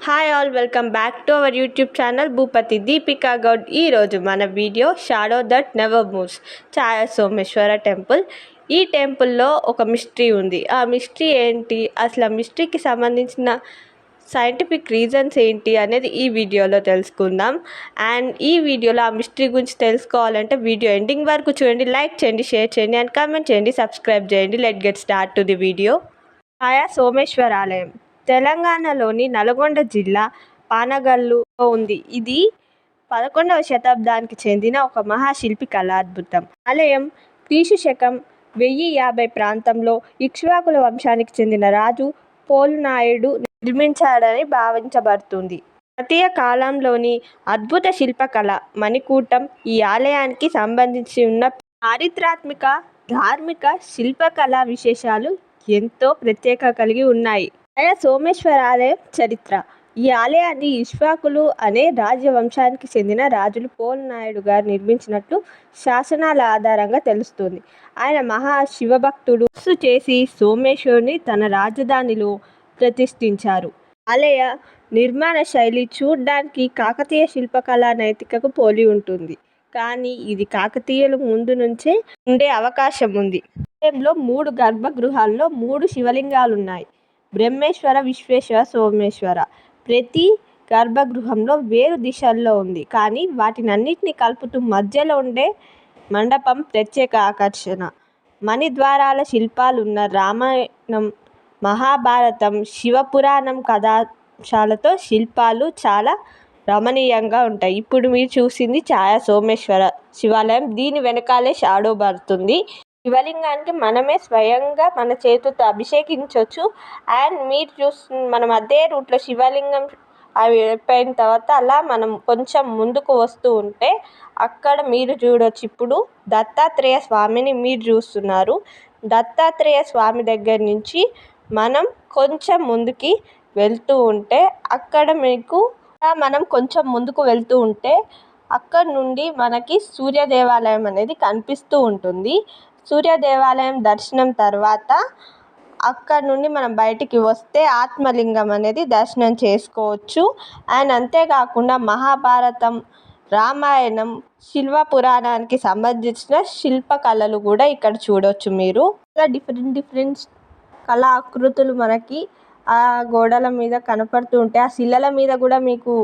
Hi all, welcome back to our YouTube channel Bhupathi Deepika Goud. ఈరోజు మన video shadow that never moves, Chaya Someshwara temple. ఈ టెంపుల్లో ఒక మిస్టరీ ఉంది. ఆ మిస్టరీ ఏంటి, అసలు ఆ మిస్టరీకి సంబంధించిన సైంటిఫిక్ రీజన్స్ ఏంటి అనేది ఈ వీడియోలో తెలుసుకుందాం. అండ్ ఈ వీడియోలో ఆ మిస్టరీ గురించి తెలుసుకోవాలంటే వీడియో ఎండింగ్ వరకు చూడండి. లైక్ చేయండి, షేర్ చేయండి అండ్ కామెంట్ చేయండి, సబ్స్క్రైబ్ చేయండి. Let get start to the video. Chaya Someshwara ఆలయం తెలంగాణలోని నల్గొండ జిల్లా పానగల్లులో ఉంది. ఇది 11వ శతాబ్దానికి చెందిన ఒక మహాశిల్పి కళాద్భుతం. ఆలయం క్రీశకం 1050 ప్రాంతంలో ఇక్ష్వాకుల వంశానికి చెందిన రాజు పోలునాయుడు నిర్మించాడని భావించబడుతుంది. తృతీయ కాలంలోని అద్భుత శిల్పకళ మణికూటం ఈ ఆలయానికి సంబంధించి ఉన్న చారిత్రాత్మక, ధార్మిక, శిల్పకళా విశేషాలు ఎంతో ప్రత్యేకత కలిగి ఉన్నాయి. ఛాయా సోమేశ్వర ఆలయం చరిత్ర. ఈ ఆలయాన్ని ఇక్ష్వాకులు అనే రాజవంశానికి చెందిన రాజులు పోలునాయుడు గారు నిర్మించినట్లు శాసనాల ఆధారంగా తెలుస్తుంది. ఆయన మహా శివభక్తుడు. తపస్సు చేసి సోమేశ్వరుని తన రాజధానిలో ప్రతిష్ఠించారు. ఆలయ నిర్మాణ శైలి చూడ్డానికి కాకతీయ శిల్పకళా నైతికకు పోలి ఉంటుంది. కానీ ఇది కాకతీయుల ముందు నుంచే ఉండే అవకాశం ఉంది. ఆలయంలో 3 గర్భగృహాల్లో 3 శివలింగాలున్నాయి. బ్రహ్మేశ్వర, విశ్వేశ్వర, సోమేశ్వర. ప్రతి గర్భగృహంలో వేరు దిశల్లో ఉంది. కానీ వాటినన్నిటినీ కలుపుతూ మధ్యలో ఉండే మండపం ప్రత్యేక ఆకర్షణ. మణిద్వారాల శిల్పాలున్న రామాయణం, మహాభారతం, శివపురాణం కథాంశాలతో శిల్పాలు చాలా రమణీయంగా ఉంటాయి. ఇప్పుడు మీరు చూసింది ఛాయా సోమేశ్వర శివాలయం. దీని వెనకాలే షాడో పడుతుంది. శివలింగానికి మనమే స్వయంగా మన చేతితో అభిషేకించవచ్చు. అండ్ మీరు మనం అదే రూట్లో శివలింగం అవి అయిపోయిన తర్వాత అలా మనం కొంచెం ముందుకు వస్తూ ఉంటే అక్కడ మీరు చూడొచ్చు. ఇప్పుడు దత్తాత్రేయ స్వామిని మీరు చూస్తున్నారు. దత్తాత్రేయ స్వామి దగ్గర నుంచి మనం కొంచెం ముందుకి వెళ్తూ ఉంటే అక్కడ నుండి మనకి సూర్య దేవాలయం అనేది కనిపిస్తూ ఉంటుంది. సూర్య దేవాలయం దర్శనం తర్వాత అక్కడ నుండి మనం బయటికి వస్తే ఆత్మలింగం అనేది దర్శనం చేసుకోవచ్చు. అండ్ అంతేకాకుండా మహాభారతం, రామాయణం, శివపురాణానికి సంబంధించిన శిల్పకళలు కూడా ఇక్కడ చూడొచ్చు. మీరు డిఫరెంట్ కళా ఆకృతులు మనకి ఆ గోడల మీద కనపడుతూ ఉంటాయి. ఆ శిలల మీద కూడా మీకు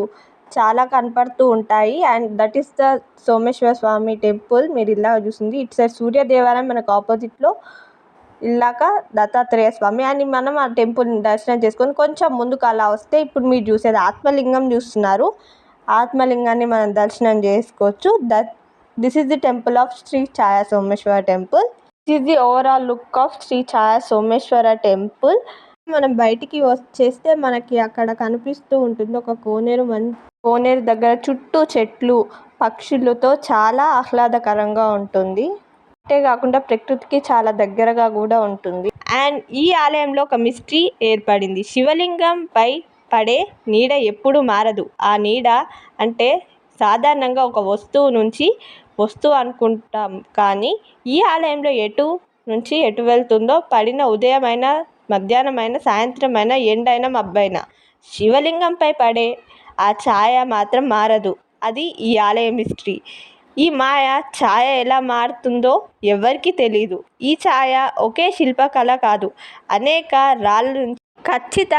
చాలా కనపడుతూ ఉంటాయి. And that is the Someshwara Swamy temple. మీరు ఇలా చూస్తుంది ఇటు సైడ్ సూర్య దేవాలయం, మనకు ఆపోజిట్లో ఇలాక దత్తాత్రేయ స్వామి. అని మనం ఆ టెంపుల్ని దర్శనం చేసుకొని కొంచెం ముందుకు అలా వస్తే ఇప్పుడు మీరు చూసేది ఆత్మలింగం చూస్తున్నారు. ఆత్మలింగాన్ని మనం దర్శనం చేసుకోవచ్చు. This is the temple of Shri Chaya Someshwara temple. This is the overall look of Shri Chaya Someshwara temple. మనం బయటికి వచ్చేస్తే మనకి అక్కడ కనిపిస్తూ ఉంటుంది ఒక కోనేరు. కోనేరు దగ్గర చుట్టూ చెట్లు, పక్షులతో చాలా ఆహ్లాదకరంగా ఉంటుంది. అంతేకాకుండా ప్రకృతికి చాలా దగ్గరగా కూడా ఉంటుంది. అండ్ ఈ ఆలయంలో ఒక మిస్టరీ ఏర్పడింది. శివలింగం పై పడే నీడ ఎప్పుడు మారదు. ఆ నీడ అంటే సాధారణంగా ఒక వస్తువు నుంచి వస్తువు అనుకుంటాం. కానీ ఈ ఆలయంలో ఎటు నుంచి ఎటు వెళ్తుందో, పడిన ఉదయమైనా, మధ్యాహ్నమైనా, సాయంత్రమైనా, ఎండైనా, మబ్బైనా శివలింగంపై పడే ఆ ఛాయ మాత్రం మారదు. అది ఈ ఆలయ మిస్టరీ. ఈ మాయ ఛాయ ఎలా మారుతుందో ఎవరికీ తెలీదు. ఈ ఛాయ ఒకే శిల్పకళ కాదు, అనేక రాళ్ళ నుంచి ఖచ్చిత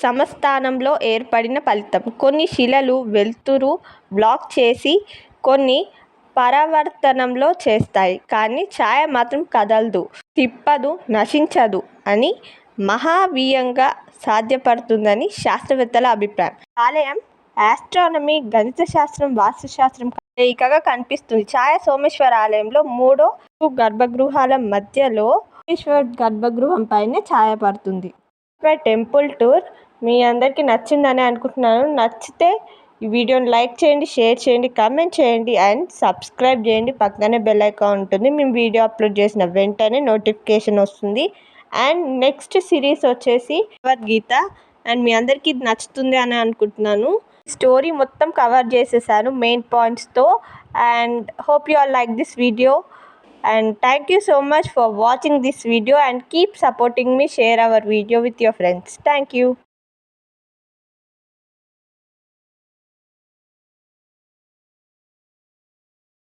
సమస్థానంలో ఏర్పడిన ఫలితం. కొన్ని శిలలు వెలుతురు బ్లాక్ చేసి కొన్ని పరావర్తనంలో చేస్తాయి. కానీ ఛాయ మాత్రం కదలదు, తిప్పదు, నశించదు అని మహావీయంగా సాధ్యపడుతుందని శాస్త్రవేత్తల అభిప్రాయం. ఆలయం ఆస్ట్రానమీ, గణిత శాస్త్రం, వాస్తుశాస్త్రం కలయికగా కనిపిస్తుంది. ఛాయా సోమేశ్వర ఆలయంలో 3 గర్భగృహాల మధ్యలో సోమేశ్వర గర్భగృహం పైనే ఛాయ పడుతుంది. టెంపుల్ టూర్ మీ అందరికీ నచ్చిందని అనుకుంటున్నాను. నచ్చితే ఈ వీడియోని లైక్ చేయండి, షేర్ చేయండి, కామెంట్ చేయండి అండ్ సబ్స్క్రైబ్ చేయండి. పక్కనే బెల్ ఐకాన్ ఉంటుంది. మేము వీడియో అప్లోడ్ చేసిన వెంటనే నోటిఫికేషన్ వస్తుంది. అండ్ నెక్స్ట్ సిరీస్ వచ్చేసి భగవద్గీత. అండ్ మీ అందరికీ ఇది నచ్చుతుంది అని అనుకుంటున్నాను. స్టోరీ మొత్తం కవర్ చేసేసాను మెయిన్ పాయింట్స్తో. And hope you all like this video, and thank you so much for watching this video and keep supporting me. Share our video with your friends. Thank you.